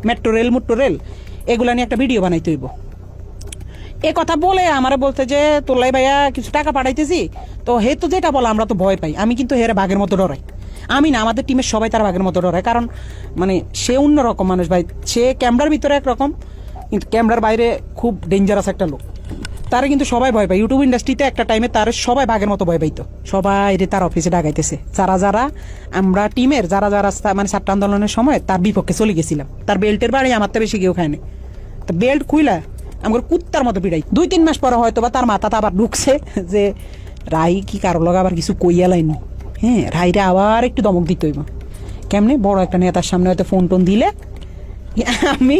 Metro rail এগুলা নিয়ে একটা ভিডিও বানাইতে হইব। এ কথা বলে আমারে বলতে যে তোলাই ভাইয়া কিছু টাকা পাঠাইতেছি, তো হে তো যেটা বলে আমরা তো ভয় পাই। আমি কিন্তু হেরে বাঘের মতো ডরাই। আমি না, আমাদের টিমের সবাই তার বাঘের মতো ডরায়, কারণ মানে সে অন্যরকম মানুষ ভাই। সে ক্যামেরার ভিতরে একরকম, কিন্তু ক্যামেরার বাইরে খুব ডেঞ্জারাস একটা লোক। তারা কিন্তু সবাই ভয় পায়। ইউটিউব ইন্ডাস্ট্রিতে একটা টাইমে তার সবাই বাঘের মতো ভয় পাইতো। সবাই তার অফিসে ডাকাইতেছে, যারা আমরা টিমের যারা মানে ছাত্র আন্দোলনের সময় তার বিপক্ষে চলে গেছিলাম। তার বেল্টের বাড়ি আমার তো বেশি কেউ খায়নি। তো বেল্ট খুইলা আমার কুত্তার মতো পিড়াই। 2-3 মাস পরে হয়তো বা তার মাথাটা আবার ঢুকছে যে রাই কি কারো লগে আবার কিছু কইয়া লাইনি। হ্যাঁ, রাইরে আবার একটু দমক দিতে হইব। কেমনে বড় একটা নেতার সামনে হয়তো ফোন টোন দিলে আমি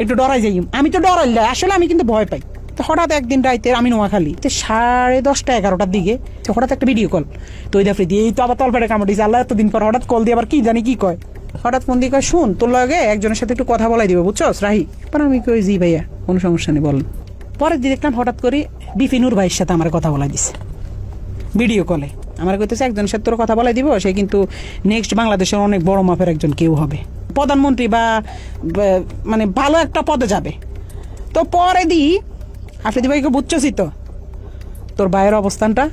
একটু ডরাই যাই। আমি তো ডরাই যাই আসলে, আমি কিন্তু ভয় পাই। তো হঠাৎ একদিন রাইতে আমি নোয়াখালী 10:30 11টার দিকে তো হঠাৎ একটা ভিডিও কল। তো ওই দাফরি দিয়ে এই তো আবার তলপেটে কামড় দিয়েছে। আল্লাহ এতদিন পর হঠাৎ কল দিয়ে আবার কি জানি কি কয়। হঠাৎ ফোন দিয়ে কয়, শুন তোর লগে একজনের সাথে একটু কথা বলাই দিব, বুঝছস রাহি? পরে আমি কই, জি ভাইয়া, কোনো সমস্যা নেই বলেন। পরের দিন দেখলাম হঠাৎ করে বিপিনুর ভাইয়ের সাথে আমার কথা বলাই দিছে ভিডিও কলে। আমার কইতেছে একজনের সাথে তোর কথা বলাই দিব, সে কিন্তু নেক্সট বাংলাদেশের অনেক বড় মাপের একজন কেউ হবে, প্রধানমন্ত্রী বা মানে ভালো একটা পদে যাবে। তো পরে দিই আফ্রিদি ভাইকে বুঝছসই তো তোর ভাইয়ের অবস্থানটা?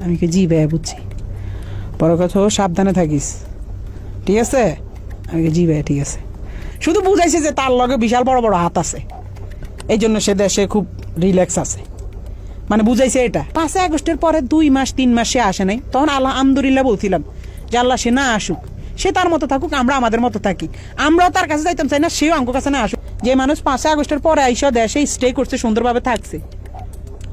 আমি কি, জি ভাইয়া বুঝছি। পরে কথা, সাবধানে থাকিস, ঠিক আছে? আমি কি, জি ভাইয়া ঠিক আছে। শুধু বুঝাইছে যে তার লগে বিশাল বড় বড় হাত আছে, এই জন্য সে দেশে খুব রিল্যাক্স আছে, মানে বুঝাইছে এটা। 5 আগস্টের পরে 2 মাস 3 মাস সে আসে নাই। তখন আলহামদুলিল্লাহ বলছিলাম যে আল্লাহ সে না আসুক, সে তার মতো থাকুক, আমরা আমাদের মতো থাকি। আমরাও তার কাছে যাইতাম চাই না, সেও আমার কাছে না আসুক। যে মানুষ 5 আগস্টের পরে আইসা দেশে স্টে করছে, সুন্দরভাবে থাকছে,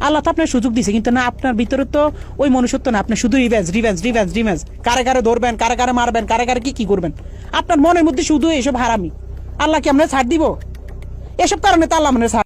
আল্লাহ তো আপনার সুযোগ দিছে। কিন্তু না, আপনার ভিতরে তো ওই মনুষ্যত্ব না। আপনি শুধু রিভেঞ্জ, কারে ধরবেন, কারে মারবেন, কারে কি করবেন, আপনার মনের মধ্যে শুধু এসব হারামি। আল্লাহ কি আমরা ছাড় দিব? এসব কারণে তো আল্লাহ মানে ছাড়